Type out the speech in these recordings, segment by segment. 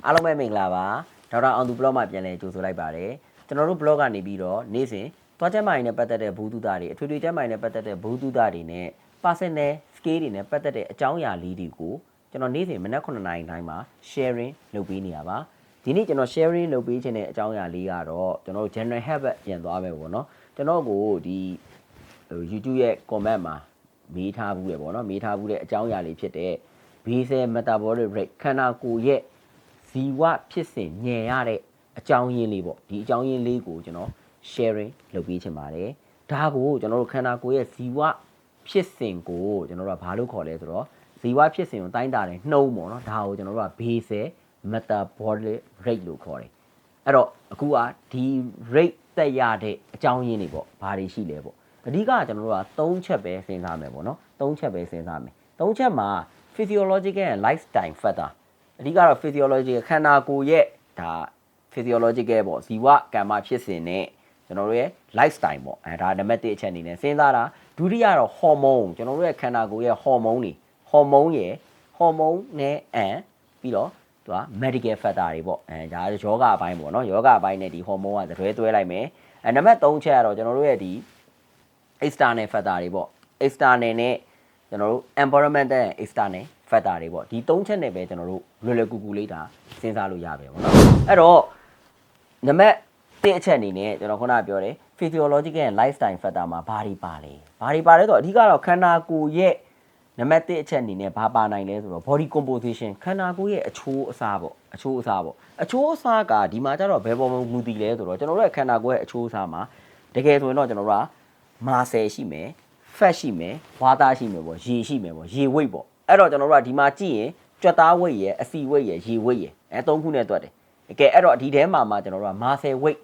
အားလုံးပဲမင်္ဂလာပါဒေါက်တာအောင်သူ blog မှာပြန်လည်ကြိုဆိုလိုက်ပါတယ်ကျွန်တော်တို့ blog ကနေပြီးတော့နေ့စဉ်သွားချက်မိုင်နဲ့ပတ်သက်တဲ့ဘူးတူတာတွေအထွေထွေချက်မိုင်နဲ့ပတ်သက်တဲ့ဘူးတူတာတွေနဲ့ personal scale တွေနဲ့ပတ်သက်တဲ့အကြောင်းအရာလေးတွေကိုကျွန်တော်နေ့စဉ်မနက်9:00 နာရီတိုင်းမှာ sharing လုပ်ပေးနေရပါဒီနေ့ကျွန်တော် sharing လုပ်ပေးခြင်းတဲ့အကြောင်းအရာလေးကတော့ကျွန်တော်တို့ general habit ပြန်သွားမယ်ပေါ့နော်ကျွန်တော်ကိုဒီ YouTube ရဲ့ comment မှာမေးထားဘူးလေပေါ့နော်မေးထားဘူးတဲ့အကြောင်းအရာလေးဖြစ်တဲ့ basal metabolic rate ခန္ဓာကိုယ်ရဲ့ဇီဝဖြစ်စဉ်ညံရတဲ့အကြောင်းရင်းလေးပေါ့ဒီအကြောင်းရင်းလေးကိုကျွန်တော် sharing လုပ်ပေးချင်ပါတယ်ဒါကိုကျွန်တော်တို့ခန္ဓာကိုယ်ရဲ့ဇီဝဖြစ်စဉ်ကိုကျွန်တော်တို့ကဘာလို့ခေါ်လဲဆိုတော့ဇီဝဖြစ်စဉ်ကိုတိုင်းတာတယ်နှုံးပေါ့နော်ဒါကိုကျွန်တော်တို့က basal metabolic rate လို့ခေါ်တယ်အဲ့တော့အခုကဒီ rate တက်ရတဲ့အကြောင်းရင်းတွေပေါ့ဘာတွေရှိလဲပေါ့အဓိကကျွန်တော်တို့က3ချက်ပဲစဉ်းစားမယ်ပေါ့နော်3ချက်ပဲစဉ်းစားမယ်3ချက်မှာ physiological and lifestyle factor အဓိကတော့ physiological ခန္ဓာကိုယ်ရဲ့ဒါ physiological ပေါ့ဇီဝကမ္မဖြစ်စဉ်နဲ့ကျွန်တော်တို့ရဲ့ lifestyle ပေါ့ဒါနံပါတ်1အချက်အနေနဲ့စဉ်းစားတာဒုတိယတော့ hormone ကျွန်တော်တို့ရဲ့ခန္ဓာကိုယ်ရဲ့ hormone တွေ hormone ရဲ့ hormone နဲ့ပြီးတော့သူက medical factor တွေပေါ့ဒါယောဂအပိုင်းပေါ့နော်ယောဂအပိုင်းနဲ့ဒီ hormone ကတွဲလိုက်မယ်နံပါတ်3ချက်ကတော့ကျွန်တော်တို့ရဲ့ဒီ external factor တွေပေါ့ external နဲ့ကျွန်တော်တို့ environmental and external factor တွေပေါ့ဒီ3ချက်နဲ့ပဲကျွန်တော်တို့လွယ်လွယ်ကူကူလေးဒါစဉ်းစားလို့ရပဲပေါ့နော်အဲ့တော့နံပါတ်1အချက်အနေနဲ့ကျွန်တော်ခုနကပြောတယ် physiological and lifestyle factor မှာဘာတွေပါလဲဆိုတော့အဓိကတော့ခန္ဓာကိုယ်ရဲ့နံပါတ်1အချက်အနေနဲ့ဘာပါနိုင်လဲဆိုတော့ body composition ခန္ဓာကိုယ်ရဲ့အချိုးအစားပေါ့အချိုးအစားကဒီမှာကျတော့ဘယ်ပေါ်မှာမူတည်လဲဆိုတော့ကျွန်တော်တို့ရဲ့ခန္ဓာကိုယ်ရဲ့အချိုးအစားမှာတကယ်ဆိုရင်တော့ကျွန်တော်တို့က muscle ရှိမယ် fat ရှိမယ်ဝါသားရှိမယ်ပေါ့ရေရှိမယ်ပေါ့ရေ weight ပေါ့အဲ့တော့ကျွန်တော်တို့ကဒီမှာကြည့်ရင်ကြွက်သား weight ရယ်အစီ weight ရယ်ရေ weight ရယ်သုံးခုနဲ့တွက်တယ်ကဲအဲ့တော့ဒီထဲမှာကျွန်တော်တို့က muscle weight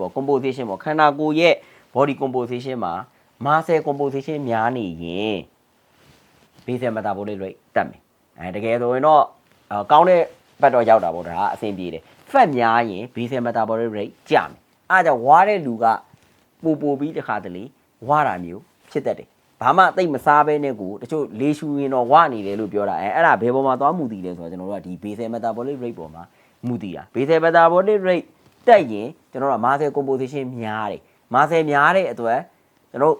ပေါ့ composition ပေါ့ခန္ဓာကိုယ်ရဲ့ body composition မှာ muscle composition များနေရင် basal metabolic rate တက်မယ်တကယ်ဆိုရင်တော့ကောင်းတဲ့ဘက်တော့ရောက်တာပေါ့ဒါအဆင်ပြေတယ် fat များရင် basal metabolic rate ကျမယ်အားကြောင့်ဝါတဲ့လူကပိုပြီးတစ်ခါတလေဝါတာမျိုးဖြစ်တတ်တယ်ဘာမှသိမစားဘဲနဲ့ကိုတချို့လေရှူရင်တော့ဝနေတယ်လို့ပြောတာအဲ့ဒါဘယ်ပေါ်မှာသွားမူတည်လဲဆိုတော့ကျွန်တော်တို့ကဒီ basal metabolic rate ပေါ်မှာမူတည်တာ basal metabolic rate တက်ရင်ကျွန်တော်တို့က muscle composition များတယ် muscle များတဲ့အတွက်ကျွန်တော်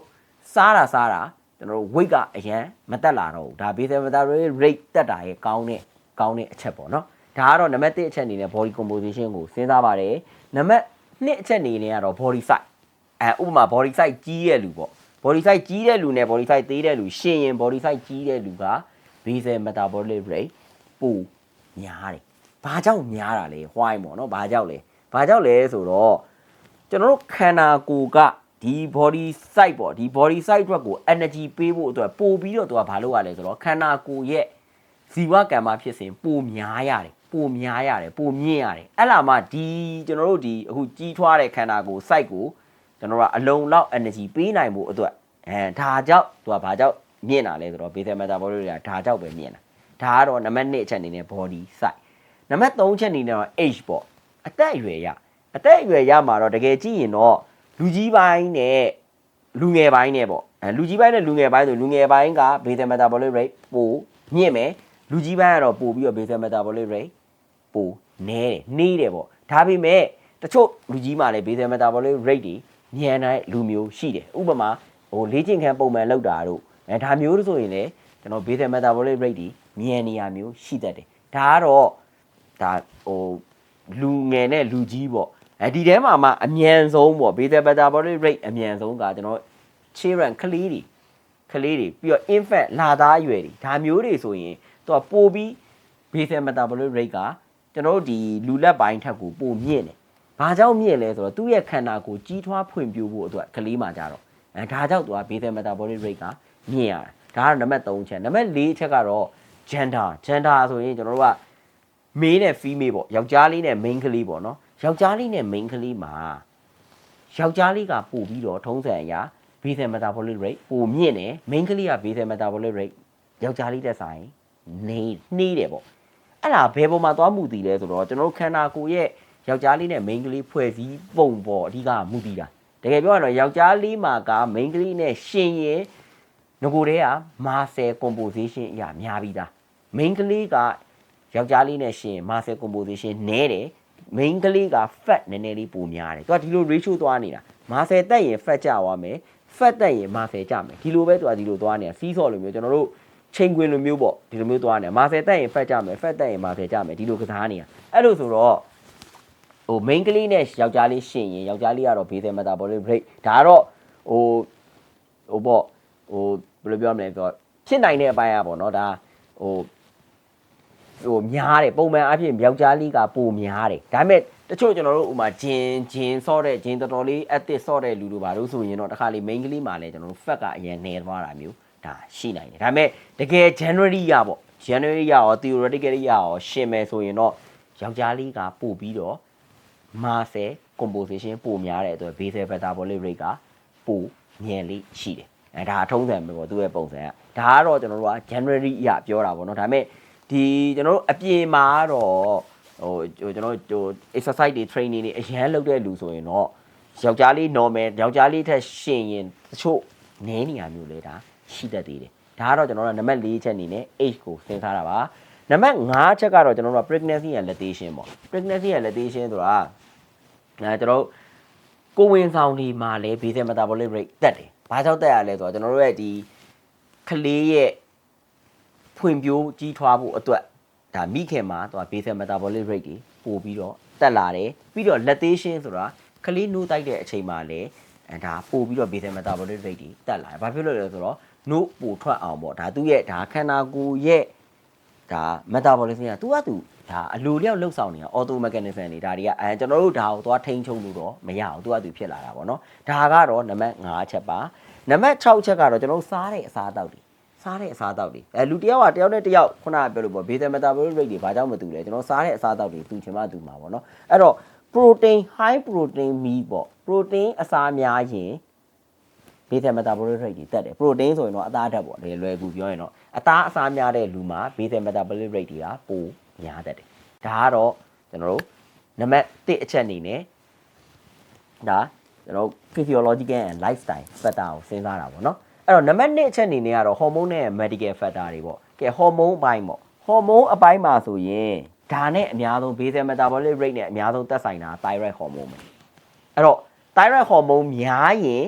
စားတာကျွန်တော်တို့ weight ကအရင်မတက်လာတော့ဘူးဒါ basal metabolic rate တက်တာရဲ့ကောင်းတဲ့အချက်ပေါ့နော်ဒါကတော့နံပါတ်1အချက်အနေနဲ့ body composition ကိုစဉ်းစားပါတယ်နံပါတ်2အချက်အနေနဲ့ကတော့ body size ဥပမာ body size ကြီးတဲ့လူပေါ့ body size ကြီးတဲ့လူနဲ့ body size သေးတဲ့လူရှင်ရင် body size ကြီးတဲ့လူက basal metabolic rate ပိုများတယ်ဘာကြောင့်များတာလဲ why ပေါ့နော်ဘာကြောင့်လဲဆိုတော့ကျွန်တော်တို့ခန္ဓာကိုယ်ကဒီ body size ပေါ့ဒီ body size အတွက်ကို energy ပေးဖို့အတွက်ပို့ပြီးတော့သူကဘာလုပ်ရလဲဆိုတော့ခန္ဓာကိုယ်ရဲ့ဇီဝကမ္မဖြစ်စဉ်ပိုများရတယ်ပိုမြင့်ရတယ်အဲ့လာမှဒီကျွန်တော်တို့ဒီအခုကြီးထွားတဲ့ခန္ဓာကိုယ် size ကိုကျွန်တော်ကအလုံးလောက် energy ပေးနိုင်ဖို့အတွက်ဒါကြောင့်သူကဘာကြောင့်မြင့်တာလဲဆိုတော့ basal metabolic rate ကဒါကြောင့်ပဲမြင့်တာဒါကတော့နံပါတ်1အချက်အနေနဲ့ body size နံပါတ်3အချက်အနေနဲ့တော့ age ပေါ့အသက်အရွယ်ရမှာတော့တကယ်ကြည့်ရင်တော့လူကြီးပိုင်းနဲ့လူငယ်ပိုင်းနဲ့ပေါ့လူကြီးပိုင်းနဲ့လူငယ်ပိုင်းဆိုလူငယ်ပိုင်းက basal metabolic rate ပိုမြင့်မယ်လူကြီးပိုင်းကတော့ပို့ပြီးတော့ basal metabolic rate ပိုနေတယ်ပေါ့ဒါပေမဲ့တချို့လူကြီးမှလည်း basal metabolic rate တွေညံတဲ့လူမျိုးရှိတယ်ဥပမာလေ့ကျင့်ခန်းပုံမှန်လုပ်တာတို့ဒါမျိုးဆိုရင်လည်းကျွန်တော် basal metabolic rate တွေညံနေရမျိုးရှိတတ်တယ်ဒါကတော့ဒါလူငယ်နဲ့လူကြီးပေါ့ဒီထဲမှာမှအမြန်ဆုံးပေါ့ basal metabolic rate အမြန်ဆုံးကကျွန်တော် children ကလေးတွေပြီးတော့ infant လာသားအရွယ်တွေဒါမျိုးတွေဆိုရင်သူကပိုပြီး basal metabolic rate ကကျွန်တော်တို့ဒီလူလက်ပိုင်းထက်ကိုပိုမြင့်တယ်ဘာကြောင့်မြင့်လဲဆိုတော့သူ့ရဲ့ခန္ဓာကိုကြီးထွားဖွံ့ဖြိုးဖို့အတွက်ကလေးမှကြတော့ဒါကြောင့်သူက basal metabolic rate ကမြင့်ရတာဒါကတော့နံပါတ်3ချက်နံပါတ်4ချက်ကတော့ gender ဆိုရင်ကျွန်တော်တို့က male နဲ့ female ပေါ့ယောက်ျားလေးနဲ့ main ကလေးပေါ့နော်ယောက်ျားလေးနဲ့ main ကလေးမှာယောက်ျားလေးကပို့ပြီးတော့ထုံးစံအရာ basal metabolic rate ပိုမြင့်တယ် main ကလေးက basal metabolic rate ယောက်ျားလေးတက်ဆိုင်နေတယ်ပေါ့အဲ့ဒါဘယ်ပေါ်မှာသွားမူတည်လဲဆိုတော့ကျွန်တော်တို့ခန္ဓာကိုယ်ရဲ့ယောက်ျားလေးနဲ့ main ကလေးဖွဲ့စည်းပုံပေါ့အဓိကမူတည်တာတကယ်ပြောရရင်ယောက်ျားလေးမှာက main ကလေးနဲ့ရှင်ရင်ငကိုတည်းက muscle composition အရာများပြီးသား main ကလေးက ယောက်ျားလေးနဲ့ရှင် muscle composition နည်းတယ် main ကလေးက fat နည်းနည်းလေးပိုများတယ်သူကဒီလို ratio သွားနေတာ muscle တက်ရင် fat ကျသွားမယ် fat တက်ရင် muscle ကျမယ်ဒီလိုပဲသူကဒီလိုသွားနေတာ seesaw လိုမျိုးကျွန်တော်တို့ချိန်ခွင်လိုမျိုးပေါ့ဒီလိုမျိုးသွားနေတာ muscle တက်ရင် fat ကျမယ် fat တက်ရင် muscle ကျမယ်ဒီလိုကစားနေတာအဲ့လိုဆိုတော့ဟို main ကလေးနဲ့ယောက်ျားလေးရှင်ရင်ယောက်ျားလေးကတော့ basal metabolic rate ဒါကတော့ဟိုပေါ့ဟိုဘယ်လိုပြောမလဲဆိုတော့ဖြစ်နိုင်တဲ့အပိုင်းอ่ะပေါ့เนาะဒါဟိုများတယ်ပုံမှန်အဖြစ်ယောက်ျားလေးကပိုများတယ်ဒါပေမဲ့တချို့ကျွန်တော်တို့ဥမာဂျင်ဆော့တဲ့ဂျင်တော်တော်လေး active ဆော့တဲ့လူတို့ဘာလို့ဆိုရင်တော့တခါလေ main ကလေးမှာလည်းကျွန်တော်တို့ fat ကအရင်နေသွားတာမျိုးဒါရှိနိုင်တယ်ဒါပေမဲ့တကယ် January ရပေါ့ January ရရော theoretically ရရောရှင်းမယ်ဆိုရင်တော့ယောက်ျားလေးကပို့ပြီးတော့ muscle composition ပိုများတဲ့အတွက် basal metabolic rate ကပိုညံလေးရှိတယ်အဲဒါအထုံးစံပဲပေါ့သူ့ရဲ့ပုံစံကဒါကတော့ကျွန်တော်တို့က January ရပြောတာပေါ့เนาะဒါပေမဲ့ဒီကျွန်တော်တို့အပြင်မှာတော့ဟိုကျွန်တော်တို့ exercise တွေ training တွေအရန်လုပ်တဲ့လူဆိုရင်တော့ယောက်ျားလေး normal ယောက်ျားလေးထက်ရှင်ရင်တချို့နည်းနေရမျိုးလေဒါရှိတတ်သေးတယ်ဒါကတော့ကျွန်တော်တို့နံပါတ်4ချက်အနေနဲ့ age ကိုစဉ်းစားတာပါနံပါတ်5ချက်ကတော့ကျွန်တော်တို့ pregnancy and lactation ပေါ့ pregnancy and lactation ဆိုတာကျွန်တော်ကိုဝင်ဆောင်ဒီမှာလဲ basal metabolic rate တက်တယ်ဘာကြောင့်တက်ရလဲဆိုတော့ကျွန်တော်တို့ရဲ့ဒီကလေးရဲ့ဖွံ့ဖြိုးကြီးထွားဖို့အတွက်ဒါမိခင်မှာသူက basal metabolic rate တွေပို့ပြီးတော့တက်လာတယ်ပြီးတော့ lactation ဆိုတာကလေးနိုးတိုက်တဲ့အချိန်မှာလဲဒါပို့ပြီးတော့ basal metabolic rate တွေတက်လာတယ်ဘာဖြစ်လို့လဲဆိုတော့နိုးပို့ထွက်အောင်ပေါ့ဒါသူ့ရဲ့ဒါခန္ဓာကိုယ်ရဲ့ဒါ metabolism ကသူကသူဒါအလိုလျောက်လှုပ်ဆောင်နေတာ auto mechanism တွေဒါတွေကကျွန်တော်တို့ဒါကိုသွားထိန်းချုပ်လို့တော့မရအောင်သူကသူဖြစ်လာတာပေါ့နော်ဒါကတော့နံပါတ်5ချက်ပါနံပါတ်6ချက်ကတော့ကျွန်တော်တို့စားတဲ့အစားအသောက်တွေလူတယောက်ကတယောက်နဲ့တယောက်ခုနကပြောလို့ပေါ့ basal metabolic rate တွေဘာကြောင့်မတူလဲကျွန်တော်စားတဲ့အစားအသောက်တွေတူချင်မှတူမှာပေါ့နော်အဲ့တော့ protein high protein meal ပေါ့ protein အစားများရင် basal metabolic rate တွေတက်တယ် protein ဆိုရင်တော့အသားဓာတ်ပေါ့လွယ်ကူပြောရင်တော့အသားအစားများတဲ့လူမှာ basal metabolic rate တွေကပိုများတတ်တယ်ဒါကတော့ကျွန်တော်တို့နံပါတ်1အချက်အနေနဲ့ဒါကျွန်တော် physiological and lifestyle factor ကိုစဉ်းစားတာပေါ့နော်အဲ့တော့နံပါတ်2အချက်အနေနဲ့ကတော့ hormone နဲ့ medical factor တွေပေါ့ကဲ hormone အပိုင်းပေါ့ hormone အပိုင်းမှာဆိုရင်ဒါနဲ့အများဆုံး basal metabolic rate နဲ့အများဆုံးသက်ဆိုင်တာ thyroid hormone ပဲအဲ့တော့ thyroid hormone များရင်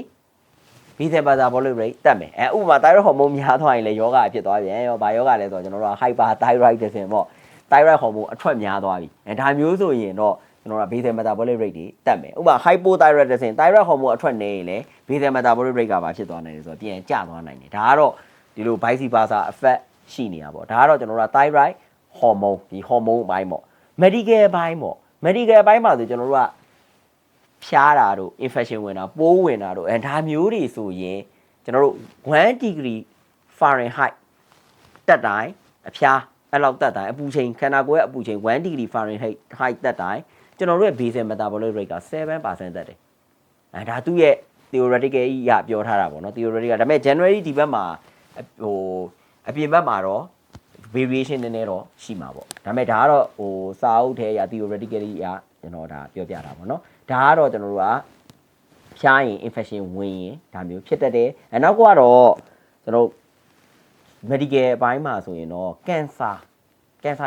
basal metabolic rate တက်မယ်ဥပမာ thyroid hormone များသွားရင်လည်းယောဂဖြစ်သွားပြန်ရောဘာယောဂလဲဆိုတော့ကျွန်တော်တို့က hyperthyroidism ပေါ့ thyroid hormone အထွက်များသွားပြီဒါမျိုးဆိုရင်တော့ကျွန်တော်တို့က basal metabolic rate တွေတက်မယ်ဥပမာ hypothyroidism thyroid hormone အထွက်နေရင်လည်း basal metabolic rate ကပါဖြစ်သွားနိုင်တယ်ဆိုတော့ပြန်ကျသွားနိုင်တယ်ဒါကတော့ဒီလို vice versa effect ရှိနေတာပေါ့ဒါကတော့ကျွန်တော်တို့က thyroid hormone ဒီ hormone အပိုင်းပေါ့ medical အပိုင်းပေါ့ medical အပိုင်းမှာဆိုကျွန်တော်တို့ကဖျားတာတို့ infection ဝင်တာပိုးဝင်တာတို့ဒါမျိုးတွေဆိုရင်ကျွန်တော်တို့1 degree Fahrenheit တက်တိုင်းအဖျားအဲ့လောက်တက်တိုင်းအပူချိန်ခန္ဓာကိုယ်ရဲ့အပူချိန်1 degree Fahrenheit တက်တိုင်းကျွန်တော်တို့ရဲ့ basal metabolic rate က 7% တက်တယ်ဒါသူ့ရဲ့ theoretical ရပြောထားတာပေါ့နော် theoretical ဒါပေမဲ့ January ဒီဘက်မှာဟိုအပြင်ဘက်မှာတော့ variation နည်းနည်းတော့ရှိမှာပေါ့ဒါပေမဲ့ဒါကတော့ဟိုစာအုပ်ထဲရ theoretically ရကျွန်တော်ဒါပြောပြတာပေါ့နော်ဒါကတော့ကျွန်တော်တို့ကဖျားရင် infection ဝင်ရင်ဒါမျိုးဖြစ်တတ်တယ်နောက်ကတော့ကျွန်တော် medical အပိုင်းမှာဆိုရင်တော့ cancer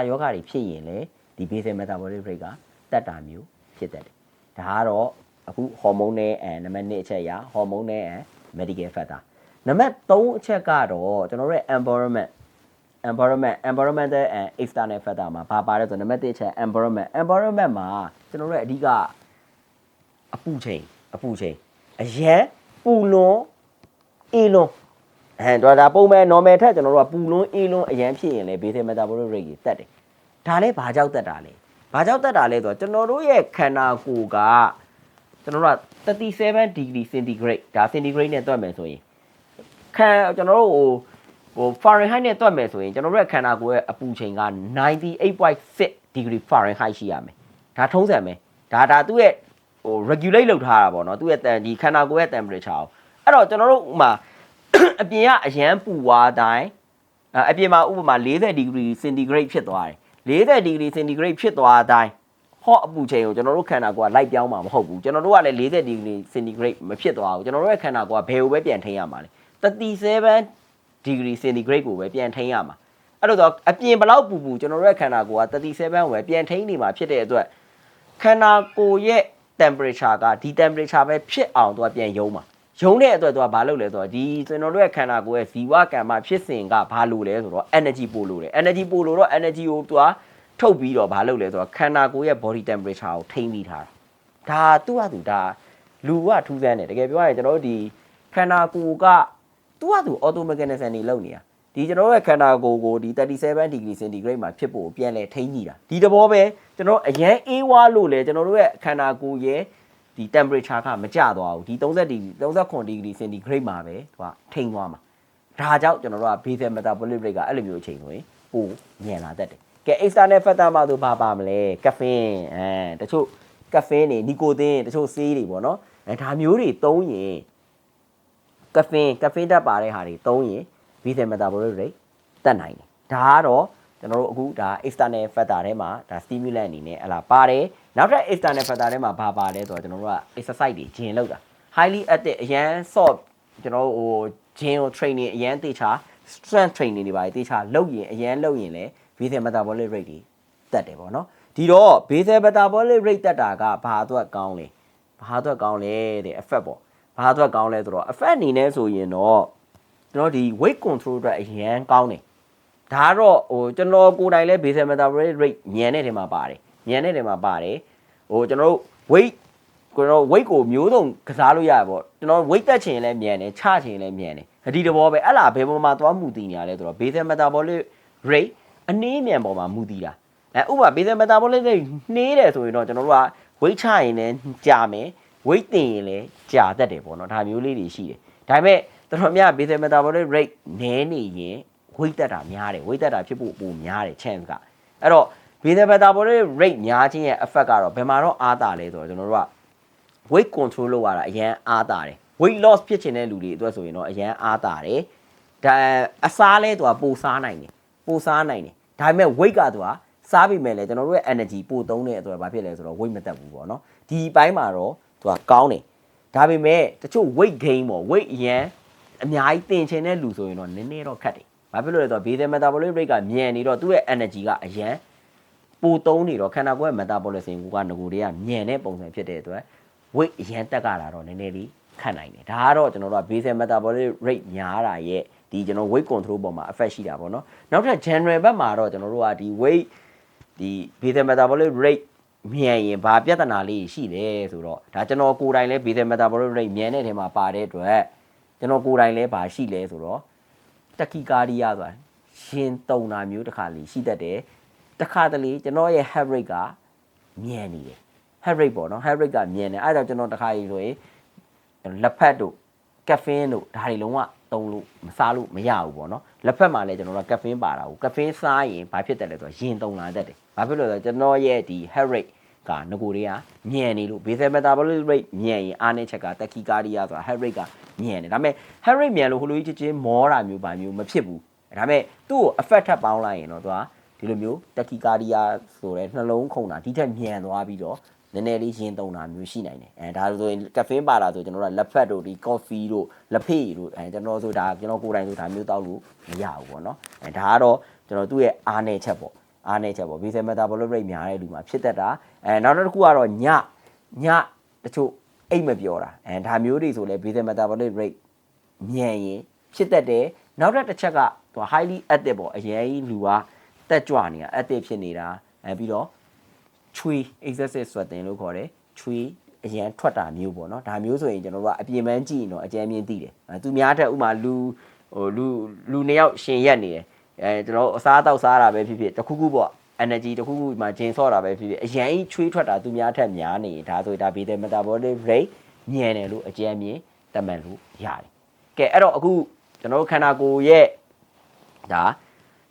ယောဂတွေဖြစ်ရင်လေဒီ basal metabolic rate ကတက်တာမျိုးဖြစ်တတ်တယ်ဒါကတော့အခု hormone နဲ့နံပါတ်2အချက်ရ hormone နဲ့ medical factor နံပါတ်3အချက်ကတော့ကျွန်တော်တို့ရဲ့ environmental and external factor မှာဘာပါတယ်ဆိုနံပါတ်1အချက် environment မှာကျွန်တော်တို့ရဲ့အဓိကအပူချိန်အရန်ပူလွန်အေးလွန်ဒါပုံမှန် normal ထက်ကျွန်တော်တို့ကပူလွန်အေးလွန်အရန်ဖြစ်ရင်လေ basal metabolic rate ကြီးတက်တယ်ဒါလည်းဘာကြောင့်တက်တာလဲဆိုတော့ကျွန်တော်တို့ရဲ့ခန္ဓာကိုယ်ကကျွန်တော်တို့က37 degree centigrade ဒါ centigrade နဲ့တွက်မယ်ဆိုရင်ကျွန်တော်တို့ဟို Fahrenheit နဲ့တွက်မယ်ဆိုရင်ကျွန်တော်တို့ရဲ့ခန္ဓာကိုယ်ရဲ့အပူချိန်က 98.6 degree Fahrenheit ရှိရမယ်ဒါထုံးစံပဲဒါသူ့ရဲ့ဟို regulate လုပ်ထားတာပေါ့နော်သူ့ရဲ့ဒီခန္ဓာကိုယ်ရဲ့ temperature ကိုအဲ့တော့ကျွန်တော်တို့ဥမာအပြင်ကအရန်ပူသွားတိုင်းအပြင်မှာဥပမာ40 degree centigrade ဖြစ်သွားတယ်40 degree centigrade ဖြစ်သွားတိုင်းhot အပူချိန်ကိုကျွန်တော်တို့ခန္ဓာကိုယ်ကလိုက်ပြောင်းမှာမဟုတ်ဘူးကျွန်တော်တို့ကလည်း40 degree centigrade မဖြစ်သွားဘူးကျွန်တော်တို့ရဲ့ခန္ဓာကိုယ်ကဘယ်ကိုပဲပြန်ထိန်းရမှာလဲ37 degree centigrade ကိုပဲပြန်ထိန်းရမှာ အဲ့လိုတော့အပြင်ဘလောက်ပူပူကျွန်တော်တို့ရဲ့ခန္ဓာကိုယ်က37ဝယ်ပြန်ထိန်းနေမှာဖြစ်တဲ့အတွက်ခန္ဓာကိုယ်ရဲ့ temperature ကဒီ temperature ပဲဖြစ်အောင်သူကပြန်ယုံမှာယုံတဲ့အတွက်သူကဘာလုပ်လဲဆိုတော့ဒီကျွန်တော်တို့ရဲ့ခန္ဓာကိုယ်ရဲ့ဇီဝကမ္မဖြစ်စဉ်ကဘာလို့လဲဆိုတော့ energy ပို့လို့တယ် energy ပို့လို့တော့ energy ကိုသူကထုတ်ပြီးတော့ဘာလုပ်လဲဆိုတော့ခန္ဓာကိုယ်ရဲ့ body temperature ကိုထိန်းပြီးထားတာဒါသူ့ဟာသူဒါလူကထူးဆန်းတယ်တကယ်ပြောရရင်ကျွန်တော်တို့ဒီခန္ဓာကိုယ်ကသူ့ဟာသူ auto mechanism တွေလုပ်နေတာဒီကျွန်တော်ရဲ့ခန္ဓာကိုယ်ကိုဒီ37 degree centigrade မှာဖြစ်ဖို့ပြန်လဲထိန်းနေတာဒီတဘောပဲကျွန်တော်အရန်အေးဝါလို့လဲကျွန်တော်တို့ရဲ့ခန္ဓာကိုယ်ရဲ့ဒီ temperature ကမကျသွားဘူးဒီ30 degree 39 degree centigrade မှာပဲသူကထိန်းသွားမှာဒါကြောင့်ကျွန်တော်တို့က basal metabolic rate ကအဲ့လိုမျိုးအချိန်ဆိုရင်ပိုညံလာတတ်တယ်ကဲ external factor မှာဆိုဘာပါမလဲ caffeine တချို့ caffeine တွေ nicotine တချို့ဆေးတွေပေါ့နော်ဒါမျိုးတွေသုံးရင် caffeine တက်ပါတဲ့ဟာတွေသုံးရင် basal metabolic rate တက်နိုင်တယ်ဒါကတော့ကျွန်တော်တို့အခုဒါ external factor ထဲမှာဒါ stimulant အနေနဲ့ဟလာပါတယ်နောက်ထပ် external factor ထဲမှာဘာပါလဲဆိုတော့ကျွန်တော်တို့က exercise တွေဂျင်လုပ်တာ highly active အရန် soft ကျွန်တော်တို့ဟိုဂျင်ကို training အရန်တေချာ strength training တွေပါတေချာလုပ်ရင်အရန်လုပ်ရင်လည်း basal metabolic rate တွေတက်တယ်ပေါ့နော်ဒီတော့ basal metabolic rate တက်တာကဘာအတွက်ကောင်းလဲတဲ့ effect ပေါ့ဘာအတွက်ကောင်းလဲဆိုတော့ effect အနေနဲ့ဆိုရင်တော့ကျွန်တော်ဒီ weight control အတွက်အရန်ကောင်းတယ်ဒါကတော့ဟိုကျွန်တော်ကိုယ်တိုင်လဲ basal metabolic rate ညံတဲ့ထဲမှာပါတယ်ဟိုကျွန်တော်တို့ weight ကိုမျိုးစုံကစားလို့ရပါပေါ့ကျွန်တော် weight တက်ချင်လဲညံတယ်ချချင်လဲညံတယ်ဒီတဘောပဲအဲ့လားဘယ်ပေါ်မှာသွားမှုတည်နေရလဲဆိုတော့ basal metabolic rate အနည်းမြန်ပေါ်မှာမှုတည်တာဥပမာ basal metabolic rate နှေးတယ်ဆိုရင်တော့ကျွန်တော်တို့က weight ချရင်လည်းကြာမယ် weight တင်ရင်လည်းကြာတတ်တယ်ပေါ့နော်ဒါမျိုးလေးတွေရှိတယ်ဒါပေမဲ့တော်တော်များ basal metabolic rate နည်းနေရင် weight တက်တာများတယ် weight တက်တာဖြစ်ဖို့ပိုများတယ် chance ကအဲ့တော့ basal metabolic rate များခြင်းရဲ့ effect ကတော့ဘယ်မှာတော့အားတာလဲဆိုတော့ကျွန်တော်တို့က weight control လုပ်ရတာအရန်အားတာတယ် weight loss ဖြစ်ချင်တဲ့လူတွေအတွက်ဆိုရင်တော့အရန်အားတာတယ်ဒါအစားလဲသူကပိုစားနိုင်တယ်ဒါပေမဲ့ weight ကသူကစားပြီးမဲ့လဲကျွန်တော်တို့ရဲ့ energy ပိုသုံးတဲ့အတွက်ဘာဖြစ်လဲဆိုတော့ weight မတက်ဘူးပေါ့နော်ဒီဘိုင်းမှာတော့သူကကောင်းတယ်ဒါပေမဲ့တချို့ weight gain ပေါ့ weight အရန်အများကြီးတင်ချင်တဲ့လူဆိုရင်တော့နည်းနည်းတော့ခက်တယ်ဘာဖြစ်လို့လဲဆိုတော့ basal metabolic rate ကမြန်နေတော့သူ့ရဲ့ energy ကအရန်ပိုသုံးနေတော့ခန္ဓာကိုယ်ရဲ့ metabolism ကငကိုတွေကမြန်တဲ့ပုံစံဖြစ်တဲ့အတွက် weight အရန်တက်ကြတာတော့နည်းနည်းလေးခက်နိုင်တယ်ဒါကတော့ကျွန်တော်တို့က basal metabolic rate များတာရဲ့ဒီကျွန်တော် weight control ပေါ်မှာ effect ရှိတာပေါ့နော်နောက်ထပ် general ဘက်မှာတော့ကျွန်တော်တို့ကဒီ weight ဒီ basal metabolic rate မြန်ရင်ဘာပြဿနာလေးရှိလဲဆိုတော့ဒါကျွန်တော်ကိုယ်တိုင်လဲ basal metabolic rate မြန်တဲ့ထဲမှာပါတဲ့အတွက်ကျွန်တော်ကိုယ်တိုင်လဲဘာရှိလဲဆိုတော့ tachycardia ဆိုတာရှင်တုံတာမျိုးတစ်ခါလေးရှိတတ်တယ်တစ်ခါတလေကျွန်တော်ရဲ့ heart rate ကမြန်နေတယ် heart rate ပေါ့နော် heart rate ကမြန်နေအဲ့ဒါကြောင့်ကျွန်တော်တစ်ခါကြီးဆိုရင်လက်ဖက်တို့ caffeine တို့ဒါတွေလုံးဝသုံးလို့မစားလို့မရဘူးပေါ့နော်လက်ဖက်မှာလည်းကျွန်တော်တို့ caffeine ပါတာကို caffeine စားရင်ဘာဖြစ်တယ်လဲဆိုတော့ရင်တုံလာတတ်တယ်ဘာဖြစ်လို့လဲဆိုတော့ကျွန်တော်ရဲ့ဒီ heart rate ကငကိုတွေကမြန်နေလို့ basal metabolic rate မြန်ရင်အားနည်းချက်က tachycardia ဆိုတာ heart rate ကမြန်တယ်ဒါပေမဲ့ heart rate မြန်လို့ဟိုလိုကြီးချင်းမောတာမျိုးဘာမျိုးမဖြစ်ဘူးဒါပေမဲ့သူ့ကို effect ထပ်ပေါင်းလိုက်ရင်တော့သူကဒီလိုမျိုး tachycardia ဆိုတဲ့နှလုံးခုန်တာဒီထက်မြန်သွားပြီးတော့နည်းနည်းလေးရင်တုံတာမျိုးရှိနိုင်တယ်ဒါဆိုရင် caffeine ပါတာဆိုကျွန်တော်တို့ကလက်ဖက်တို့ဒီ coffee တို့လက်ဖေးတို့ကျွန်တော်ဆိုဒါကျွန်တော်ကိုယ်တိုင်ဆိုဒါမျိုးတောက်လို့မရဘူးပေါ့နော်ဒါကတော့ကျွန်တော်သူ့ရဲ့အားနည်းချက်ပေါ့ basal metabolic rate များတဲ့လူမှာဖြစ်တတ်တာနောက်တစ်ခုကတော့ညတချို့အိတ်မပြောတာဒါမျိုးတွေဆိုလဲ basal metabolic rate မြန်ရင်ဖြစ်တတ်တယ်နောက်တစ်ချက်ကသူ highly active ပေါ့အရင်ကြီးလူကတက်ကြွနေတာ active ဖြစ်နေတာပြီးတော့ချွေး excessive sweating လို့ခေါ်တယ်ချွေးအရန်ထွက်တာမျိုးပေါ့နော်ဒါမျိုးဆိုရင်ကျွန်တော်တို့ကအပြင်ပန်းကြည့်ရင်တော့အကြမ်းမြင်သိတယ်သူများထက်ဥမာလူနှစ်ယောက်ရှင်ရက်နေတယ်ကျွန်တော်အစားအသောက်စားတာပဲဖြစ်ဖြစ်တခုခုပေါ့ energy တခုခုမှာဂျင်ဆော့တာပဲဖြစ်ဖြစ်အရန်ကြီးချွေးထွက်တာသူများထက်များနေဒါဆိုဒါ basal metabolic rate မြန်တယ်လို့အကြမ်းမြင်သတ်မှတ်လို့ရတယ်ကဲအဲ့တော့အခုကျွန်တော်တို့ခန္ဓာကိုယ်ရဲ့ဒါ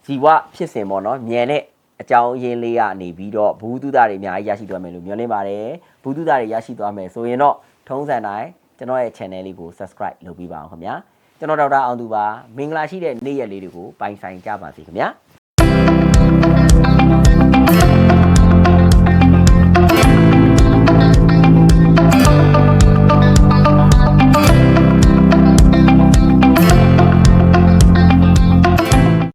ဇီဝဖြစ်စဉ်ပေါ့နော်မြန်တဲ့အကြောင်းအရင်းလေးကနေပြီးတော့ဘူးတုဒတွေအများကြီးရရှိသွားမယ်လို့မျှော်လင့်ပါတယ်ဘူးတုဒတွေရရှိသွားမယ်ဆိုရင်တော့ထုံးစံတိုင်းကျွန်တော်ရဲ့ channel လေးကို subscribe လုပ်ပေးပါအောင်ခင်ဗျာကျွန်တော်ဒေါက်တာအောင်သူပါမင်္ဂလာရှိတဲ့နေ့ရက်လေးတွေကိုပိုင်ဆိုင်ကြပါစေခင်ဗျာ